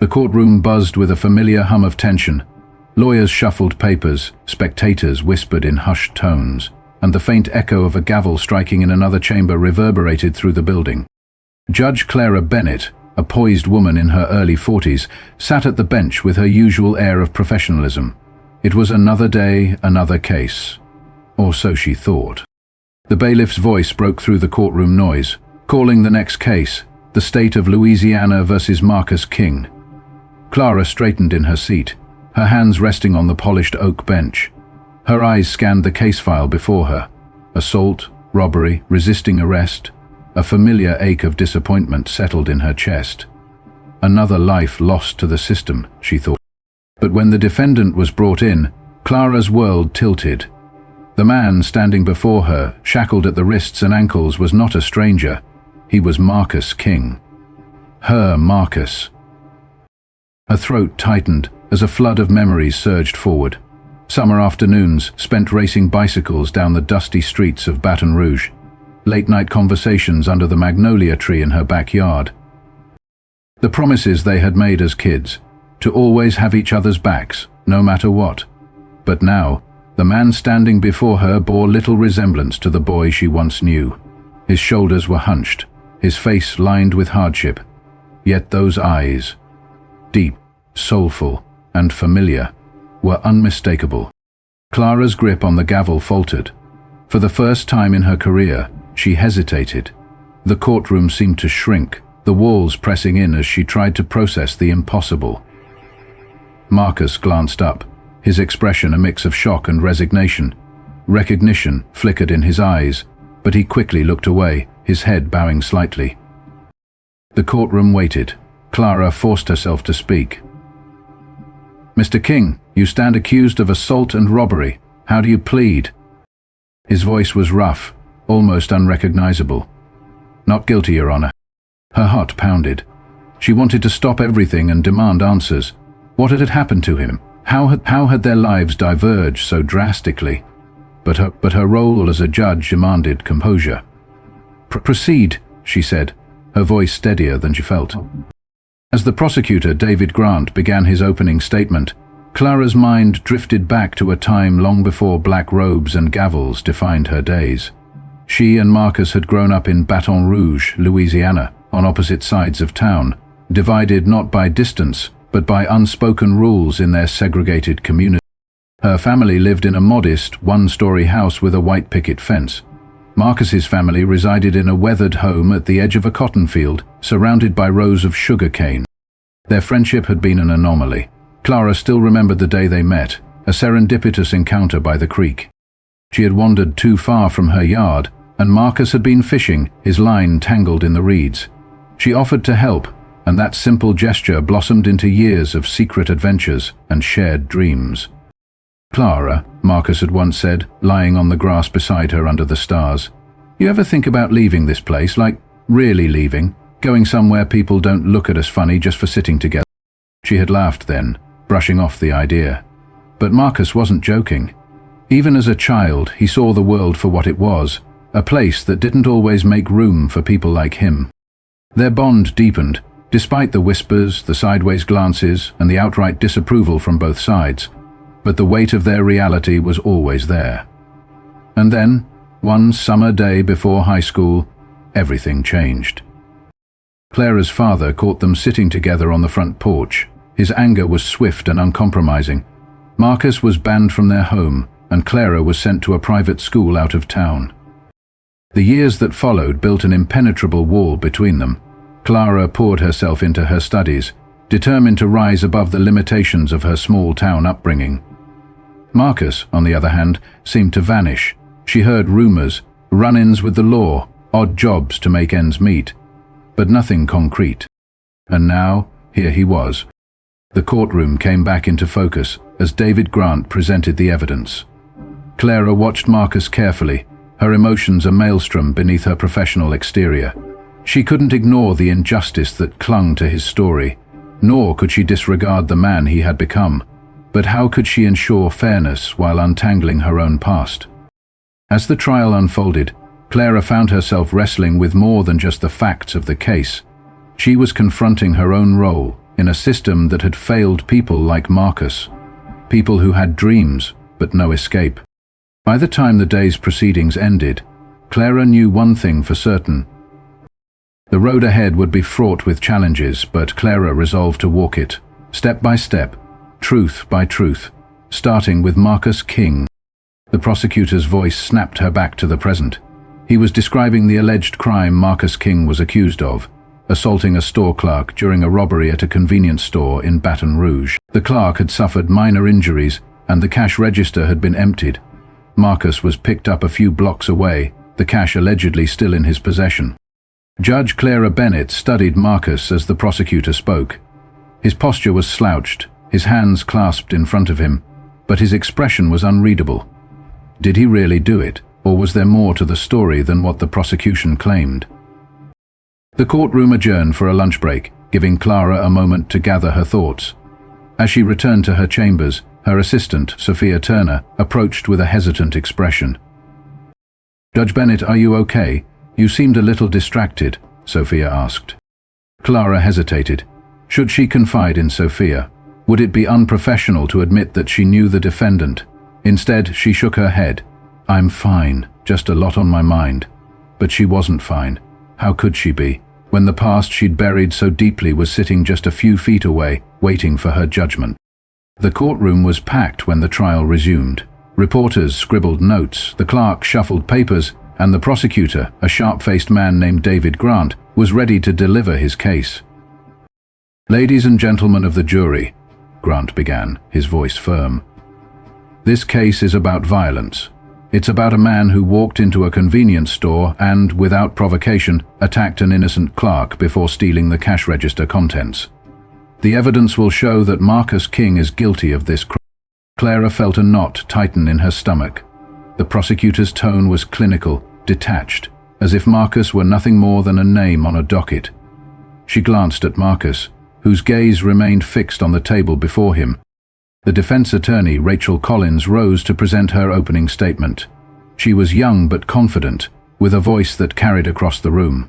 The courtroom buzzed with a familiar hum of tension. Lawyers shuffled papers, spectators whispered in hushed tones, and the faint echo of a gavel striking in another chamber reverberated through the building. Judge Clara Bennett, a poised woman in her early 40s, sat at the bench with her usual air of professionalism. It was another day, another case. Or so she thought. The bailiff's voice broke through the courtroom noise, calling the next case, the state of Louisiana versus Marcus King. Clara straightened in her seat, her hands resting on the polished oak bench. Her eyes scanned the case file before her. Assault, robbery, resisting arrest. A familiar ache of disappointment settled in her chest. Another life lost to the system, she thought. But when the defendant was brought in, Clara's world tilted. The man standing before her, shackled at the wrists and ankles, was not a stranger. He was Marcus King. Her Marcus. Her throat tightened as a flood of memories surged forward. Summer afternoons spent racing bicycles down the dusty streets of Baton Rouge. Late-night conversations under the magnolia tree in her backyard. The promises they had made as kids, to always have each other's backs, no matter what. But now, the man standing before her bore little resemblance to the boy she once knew. His shoulders were hunched, his face lined with hardship. Yet those eyes, deep, soulful, and familiar, were unmistakable. Clara's grip on the gavel faltered. For the first time in her career, she hesitated. The courtroom seemed to shrink, the walls pressing in as she tried to process the impossible. Marcus glanced up, his expression a mix of shock and resignation. Recognition flickered in his eyes, but he quickly looked away, his head bowing slightly. The courtroom waited. Clara forced herself to speak. "Mr. King, you stand accused of assault and robbery. How do you plead?" His voice was rough, almost unrecognizable. "Not guilty, Your Honor." Her heart pounded. She wanted to stop everything and demand answers. What had happened to him? How had their lives diverged so drastically? But her role as a judge demanded composure. "Proceed," she said, her voice steadier than she felt. As the prosecutor, David Grant, began his opening statement, Clara's mind drifted back to a time long before black robes and gavels defined her days. She and Marcus had grown up in Baton Rouge, Louisiana, on opposite sides of town, divided not by distance, but by unspoken rules in their segregated community. Her family lived in a modest, one-story house with a white picket fence. Marcus's family resided in a weathered home at the edge of a cotton field, surrounded by rows of sugar cane. Their friendship had been an anomaly. Clara still remembered the day they met, a serendipitous encounter by the creek. She had wandered too far from her yard, and Marcus had been fishing, his line tangled in the reeds. She offered to help, and that simple gesture blossomed into years of secret adventures and shared dreams. "Clara," Marcus had once said, lying on the grass beside her under the stars, "you ever think about leaving this place, like really leaving, going somewhere people don't look at us funny just for sitting together?" She had laughed then, brushing off the idea. But Marcus wasn't joking. Even as a child, he saw the world for what it was, a place that didn't always make room for people like him. Their bond deepened, despite the whispers, the sideways glances, and the outright disapproval from both sides. But the weight of their reality was always there. And then, one summer day before high school, everything changed. Clara's father caught them sitting together on the front porch. His anger was swift and uncompromising. Marcus was banned from their home, and Clara was sent to a private school out of town. The years that followed built an impenetrable wall between them. Clara poured herself into her studies, determined to rise above the limitations of her small-town upbringing. Marcus, on the other hand, seemed to vanish. She heard rumors, run-ins with the law, odd jobs to make ends meet, but nothing concrete. And now, here he was. The courtroom came back into focus as David Grant presented the evidence. Clara watched Marcus carefully, her emotions a maelstrom beneath her professional exterior. She couldn't ignore the injustice that clung to his story, nor could she disregard the man he had become. But how could she ensure fairness while untangling her own past? As the trial unfolded, Clara found herself wrestling with more than just the facts of the case. She was confronting her own role, in a system that had failed people like Marcus, people who had dreams but no escape. By the time the day's proceedings ended, Clara knew one thing for certain. The road ahead would be fraught with challenges, but Clara resolved to walk it, step by step, truth by truth, starting with Marcus King. The prosecutor's voice snapped her back to the present. He was describing the alleged crime Marcus King was accused of, assaulting a store clerk during a robbery at a convenience store in Baton Rouge. The clerk had suffered minor injuries and the cash register had been emptied. Marcus was picked up a few blocks away, the cash allegedly still in his possession. Judge Clara Bennett studied Marcus as the prosecutor spoke. His posture was slouched, his hands clasped in front of him, but his expression was unreadable. Did he really do it, or was there more to the story than what the prosecution claimed? The courtroom adjourned for a lunch break, giving Clara a moment to gather her thoughts. As she returned to her chambers, her assistant, Sophia Turner, approached with a hesitant expression. "Judge Bennett, are you okay? You seemed a little distracted," Sophia asked. Clara hesitated. Should she confide in Sophia? Would it be unprofessional to admit that she knew the defendant? Instead, she shook her head. "I'm fine, just a lot on my mind." But she wasn't fine. How could she be, when the past she'd buried so deeply was sitting just a few feet away, waiting for her judgment? The courtroom was packed when the trial resumed. Reporters scribbled notes, the clerk shuffled papers, and the prosecutor, a sharp-faced man named David Grant, was ready to deliver his case. "Ladies and gentlemen of the jury," Grant began, his voice firm. "This case is about violence. It's about a man who walked into a convenience store and, without provocation, attacked an innocent clerk before stealing the cash register contents. The evidence will show that Marcus King is guilty of this crime." Clara felt a knot tighten in her stomach. The prosecutor's tone was clinical, detached, as if Marcus were nothing more than a name on a docket. She glanced at Marcus, whose gaze remained fixed on the table before him. The defense attorney, Rachel Collins, rose to present her opening statement. She was young but confident, with a voice that carried across the room.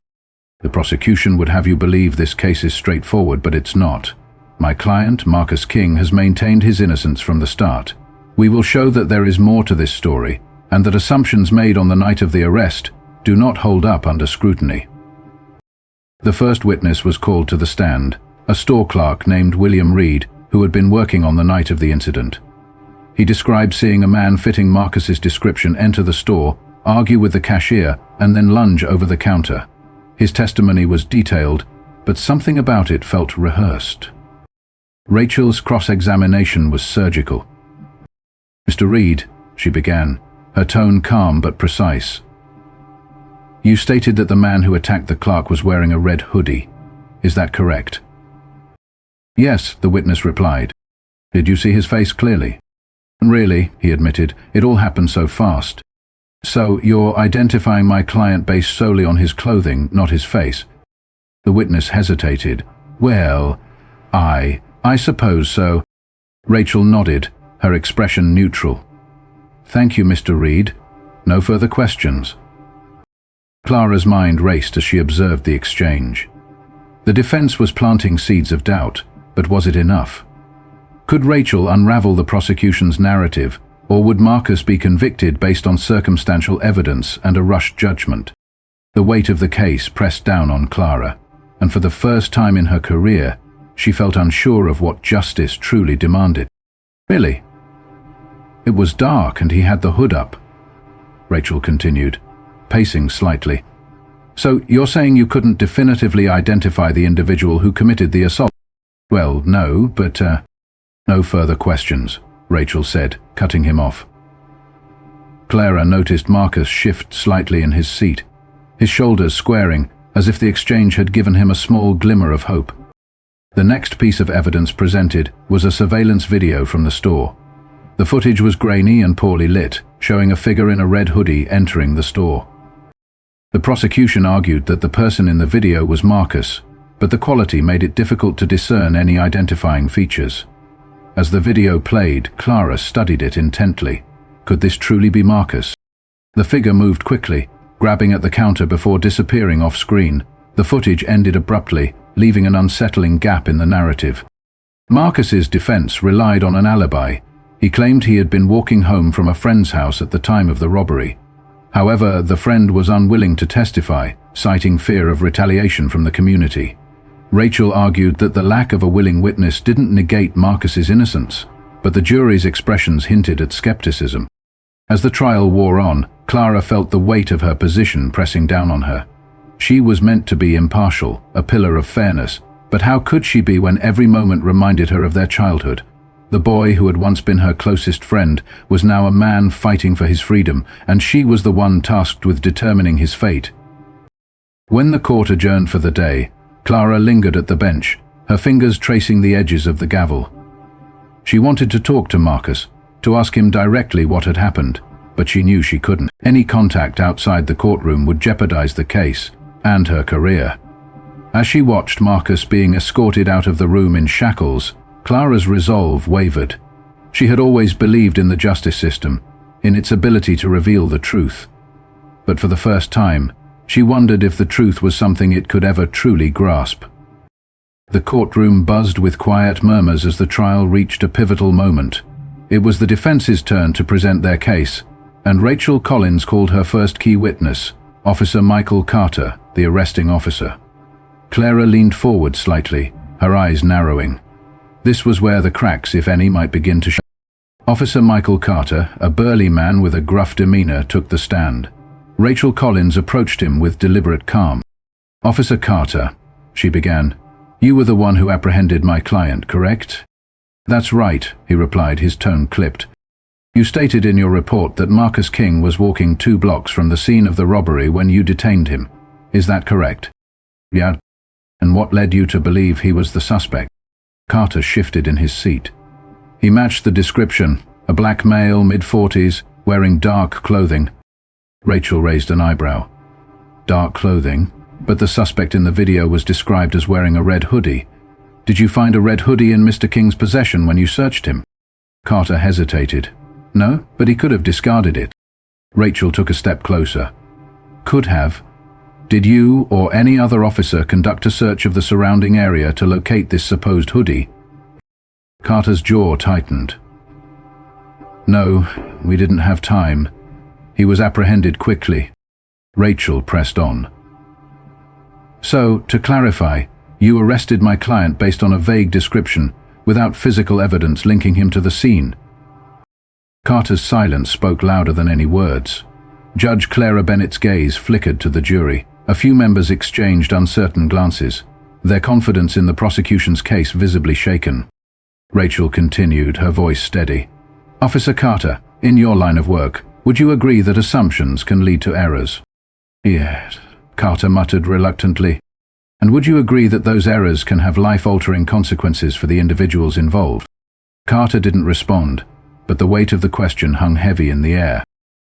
"The prosecution would have you believe this case is straightforward, but it's not. My client, Marcus King, has maintained his innocence from the start. We will show that there is more to this story, and that assumptions made on the night of the arrest do not hold up under scrutiny." The first witness was called to the stand, a store clerk named William Reed, who had been working on the night of the incident. He described seeing a man fitting Marcus's description enter the store, argue with the cashier, and then lunge over the counter. His testimony was detailed, but something about it felt rehearsed. Rachel's cross-examination was surgical. "Mr. Reed," she began, her tone calm but precise. "You stated that the man who attacked the clerk was wearing a red hoodie. Is that correct?" "Yes," the witness replied. "Did you see his face clearly?" "Really," he admitted, "it all happened so fast." "So you're identifying my client based solely on his clothing, not his face?" The witness hesitated. "Well, I suppose so." Rachel nodded, her expression neutral. "Thank you, Mr. Reed. No further questions." Clara's mind raced as she observed the exchange. The defense was planting seeds of doubt, but was it enough? Could Rachel unravel the prosecution's narrative, or would Marcus be convicted based on circumstantial evidence and a rushed judgment? The weight of the case pressed down on Clara, and for the first time in her career, she felt unsure of what justice truly demanded. "Really? It was dark and he had the hood up," Rachel continued, pacing slightly. "So you're saying you couldn't definitively identify the individual who committed the assault?" "Well, no, but no further questions," Rachel said, cutting him off. Clara noticed Marcus shift slightly in his seat, his shoulders squaring, as if the exchange had given him a small glimmer of hope. The next piece of evidence presented was a surveillance video from the store. The footage was grainy and poorly lit, showing a figure in a red hoodie entering the store. The prosecution argued that the person in the video was Marcus, but the quality made it difficult to discern any identifying features. As the video played, Clara studied it intently. Could this truly be Marcus? The figure moved quickly, grabbing at the counter before disappearing off screen. The footage ended abruptly, leaving an unsettling gap in the narrative. Marcus's defense relied on an alibi. He claimed he had been walking home from a friend's house at the time of the robbery. However, the friend was unwilling to testify, citing fear of retaliation from the community. Rachel argued that the lack of a willing witness didn't negate Marcus's innocence, but the jury's expressions hinted at skepticism. As the trial wore on, Clara felt the weight of her position pressing down on her. She was meant to be impartial, a pillar of fairness, but how could she be when every moment reminded her of their childhood? The boy who had once been her closest friend was now a man fighting for his freedom, and she was the one tasked with determining his fate. When the court adjourned for the day, Clara lingered at the bench, her fingers tracing the edges of the gavel. She wanted to talk to Marcus, to ask him directly what had happened, but she knew she couldn't. Any contact outside the courtroom would jeopardize the case and her career. As she watched Marcus being escorted out of the room in shackles, Clara's resolve wavered. She had always believed in the justice system, in its ability to reveal the truth. But for the first time, she wondered if the truth was something it could ever truly grasp. The courtroom buzzed with quiet murmurs as the trial reached a pivotal moment. It was the defense's turn to present their case, and Rachel Collins called her first key witness, Officer Michael Carter, the arresting officer. Clara leaned forward slightly, her eyes narrowing. This was where the cracks, if any, might begin to show. Officer Michael Carter, a burly man with a gruff demeanor, took the stand. Rachel Collins approached him with deliberate calm. "Officer Carter," she began, "you were the one who apprehended my client, correct?" "That's right," he replied, his tone clipped. "You stated in your report that Marcus King was walking 2 blocks from the scene of the robbery when you detained him. Is that correct?" "Yeah." "And what led you to believe he was the suspect?" Carter shifted in his seat. "He matched the description, a black male, mid-40s, wearing dark clothing." Rachel raised an eyebrow. "Dark clothing? But the suspect in the video was described as wearing a red hoodie. Did you find a red hoodie in Mr. King's possession when you searched him?" Carter hesitated. "No, but he could have discarded it." Rachel took a step closer. "Could have? Did you or any other officer conduct a search of the surrounding area to locate this supposed hoodie?" Carter's jaw tightened. "No, we didn't have time. He was apprehended quickly." Rachel pressed on. "So, to clarify, you arrested my client based on a vague description, without physical evidence linking him to the scene?" Carter's silence spoke louder than any words. Judge Clara Bennett's gaze flickered to the jury. A few members exchanged uncertain glances, their confidence in the prosecution's case visibly shaken. Rachel continued, her voice steady. "Officer Carter, in your line of work, would you agree that assumptions can lead to errors?" "Yes," Carter muttered reluctantly. "And would you agree that those errors can have life-altering consequences for the individuals involved?" Carter didn't respond, but the weight of the question hung heavy in the air.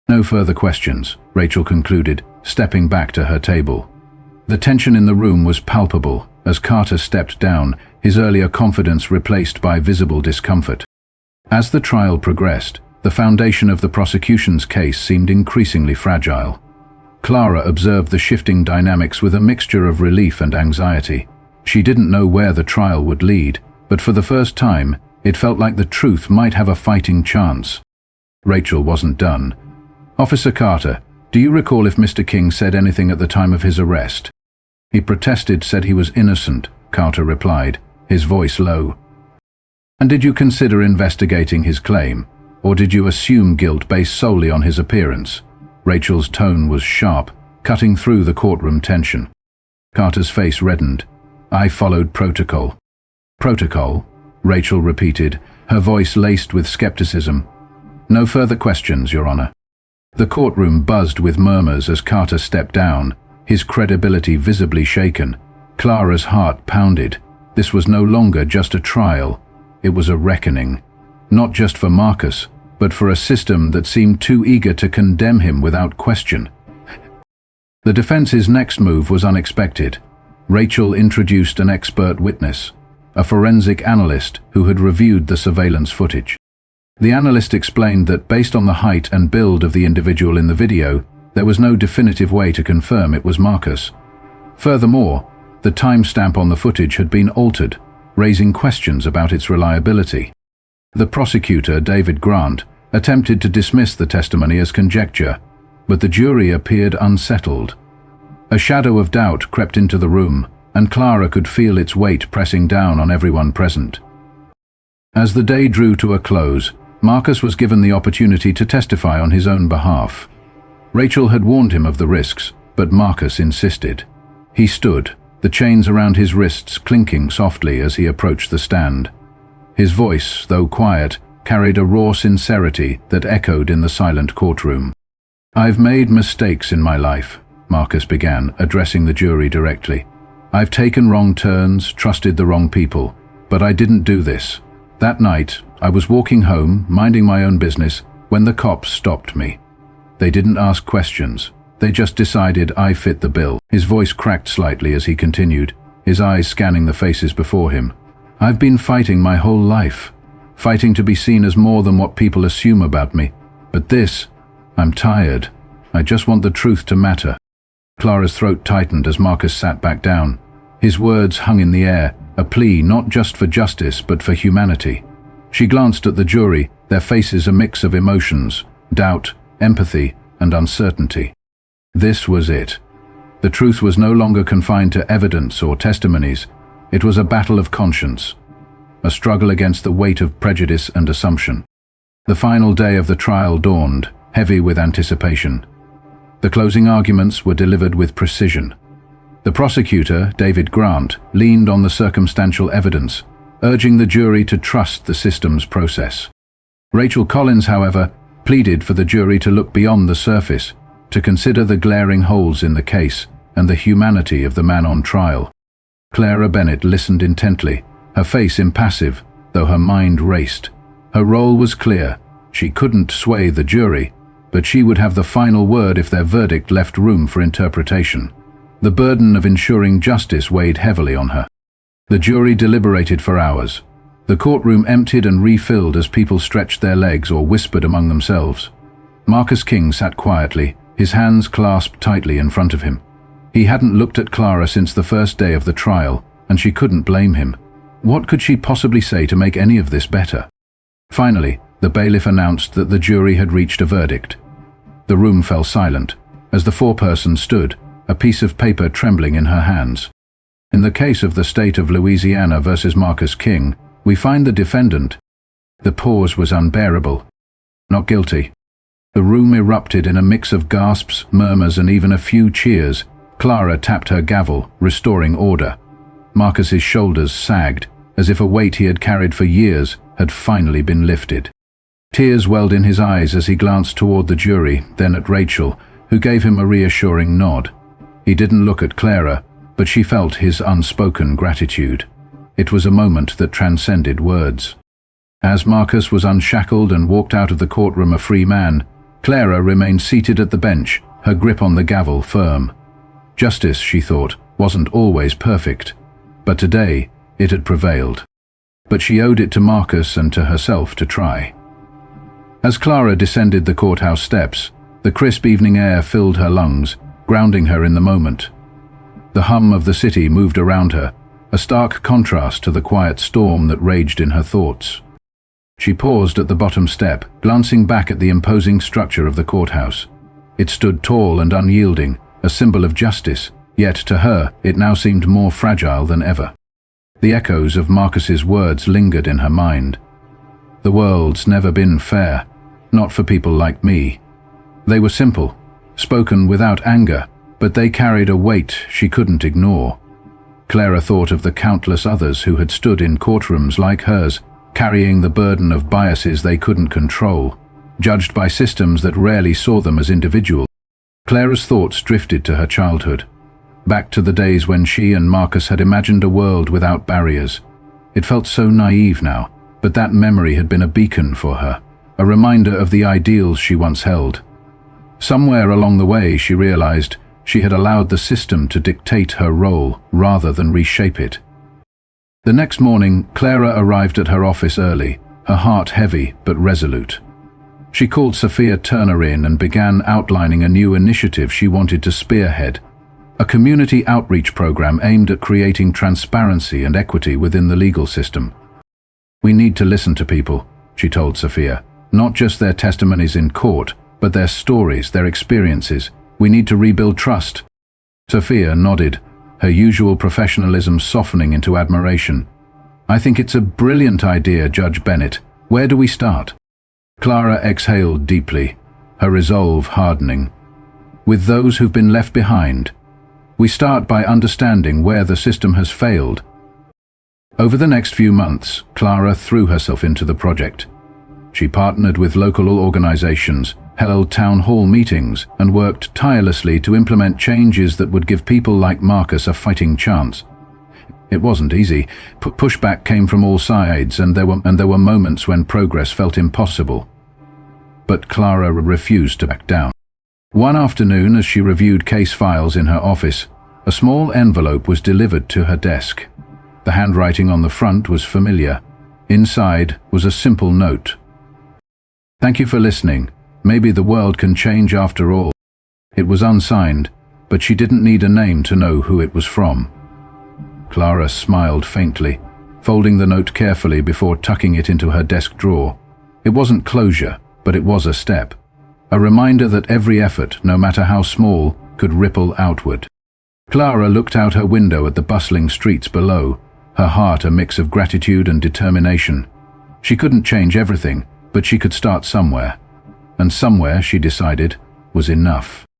"No further questions," Rachel concluded, stepping back to her table. The tension in the room was palpable as Carter stepped down, his earlier confidence replaced by visible discomfort. As the trial progressed, the foundation of the prosecution's case seemed increasingly fragile. Clara observed the shifting dynamics with a mixture of relief and anxiety. She didn't know where the trial would lead, but for the first time, it felt like the truth might have a fighting chance. Rachel wasn't done. "Officer Carter, do you recall if Mr. King said anything at the time of his arrest?" "He protested, said he was innocent," Carter replied, his voice low. "And did you consider investigating his claim, or did you assume guilt based solely on his appearance?" Rachel's tone was sharp, cutting through the courtroom tension. Carter's face reddened. "I followed protocol." "Protocol?" Rachel repeated, her voice laced with skepticism. "No further questions, Your Honor." The courtroom buzzed with murmurs as Carter stepped down, his credibility visibly shaken. Clara's heart pounded. This was no longer just a trial. It was a reckoning. Not just for Marcus, but for a system that seemed too eager to condemn him without question. The defense's next move was unexpected. Rachel introduced an expert witness, a forensic analyst who had reviewed the surveillance footage. The analyst explained that based on the height and build of the individual in the video, there was no definitive way to confirm it was Marcus. Furthermore, The timestamp on the footage had been altered, raising questions about its reliability. The prosecutor, David Grant, attempted to dismiss the testimony as conjecture, but the jury appeared unsettled. A shadow of doubt crept into the room, and Clara could feel its weight pressing down on everyone present. As the day drew to a close, Marcus was given the opportunity to testify on his own behalf. Rachel had warned him of the risks, but Marcus insisted. He stood, the chains around his wrists clinking softly as he approached the stand. His voice, though quiet, carried a raw sincerity that echoed in the silent courtroom. "I've made mistakes in my life," Marcus began, addressing the jury directly. "I've taken wrong turns, trusted the wrong people, but I didn't do this. That night, I was walking home, minding my own business, when the cops stopped me. They didn't ask questions. They just decided I fit the bill." His voice cracked slightly as he continued, his eyes scanning the faces before him. "I've been fighting my whole life, fighting to be seen as more than what people assume about me. But this, I'm tired. I just want the truth to matter." Clara's throat tightened as Marcus sat back down. His words hung in the air, a plea not just for justice but for humanity. She glanced at the jury, their faces a mix of emotions, doubt, empathy, and uncertainty. This was it. The truth was no longer confined to evidence or testimonies. It was a battle of conscience, a struggle against the weight of prejudice and assumption. The final day of the trial dawned, heavy with anticipation. The closing arguments were delivered with precision. The prosecutor, David Grant, leaned on the circumstantial evidence, urging the jury to trust the system's process. Rachel Collins, however, pleaded for the jury to look beyond the surface, to consider the glaring holes in the case and the humanity of the man on trial. Clara Bennett listened intently, her face impassive, though her mind raced. Her role was clear. She couldn't sway the jury, but she would have the final word if their verdict left room for interpretation. The burden of ensuring justice weighed heavily on her. The jury deliberated for hours. The courtroom emptied and refilled as people stretched their legs or whispered among themselves. Marcus King sat quietly, his hands clasped tightly in front of him. He hadn't looked at Clara since the first day of the trial, and she couldn't blame him. What could she possibly say to make any of this better? Finally, the bailiff announced that the jury had reached a verdict. The room fell silent, as the foreperson stood, a piece of paper trembling in her hands. In the case of the state of Louisiana versus Marcus King, we find the defendant. The pause was unbearable. Not guilty. The room erupted in a mix of gasps, murmurs, and even a few cheers. Clara tapped her gavel, restoring order. Marcus's shoulders sagged, as if a weight he had carried for years had finally been lifted. Tears welled in his eyes as he glanced toward the jury, then at Rachel, who gave him a reassuring nod. He didn't look at Clara, but she felt his unspoken gratitude. It was a moment that transcended words. As Marcus was unshackled and walked out of the courtroom a free man, Clara remained seated at the bench, her grip on the gavel firm. Justice, she thought, wasn't always perfect, but today it had prevailed. But she owed it to Marcus and to herself to try. As Clara descended the courthouse steps, the crisp evening air filled her lungs, grounding her in the moment. The hum of the city moved around her, a stark contrast to the quiet storm that raged in her thoughts. She paused at the bottom step, glancing back at the imposing structure of the courthouse. It stood tall and unyielding, a symbol of justice, yet to her it now seemed more fragile than ever. The echoes of Marcus's words lingered in her mind. "The world's never been fair, not for people like me." They were simple, spoken without anger, but they carried a weight she couldn't ignore. Clara thought of the countless others who had stood in courtrooms like hers, carrying the burden of biases they couldn't control, judged by systems that rarely saw them as individuals. Clara's thoughts drifted to her childhood, back to the days when she and Marcus had imagined a world without barriers. It felt so naive now, but that memory had been a beacon for her, a reminder of the ideals she once held. Somewhere along the way, she realized she had allowed the system to dictate her role rather than reshape it. The next morning, Clara arrived at her office early, her heart heavy but resolute. She called Sophia Turner in and began outlining a new initiative she wanted to spearhead. a community outreach program aimed at creating transparency and equity within the legal system. "We need to listen to people," she told Sophia. "Not just their testimonies in court, but their stories, their experiences. We need to rebuild trust." Sophia nodded, her usual professionalism softening into admiration. "I think it's a brilliant idea, Judge Bennett. Where do we start?" Clara exhaled deeply, her resolve hardening. "With those who've been left behind. We start by understanding where the system has failed." Over the next few months, Clara threw herself into the project. She partnered with local organizations, held town hall meetings, and worked tirelessly to implement changes that would give people like Marcus a fighting chance. It wasn't easy. Pushback came from all sides, and there were moments when progress felt impossible. But Clara refused to back down. One afternoon, as she reviewed case files in her office, a small envelope was delivered to her desk. The handwriting on the front was familiar. Inside was a simple note. "Thank you for listening. Maybe the world can change after all." It was unsigned, but she didn't need a name to know who it was from. Clara smiled faintly, folding the note carefully before tucking it into her desk drawer. It wasn't closure, but it was a step. A reminder that every effort, no matter how small, could ripple outward. Clara looked out her window at the bustling streets below, her heart a mix of gratitude and determination. She couldn't change everything, but she could start somewhere. And somewhere, she decided, was enough.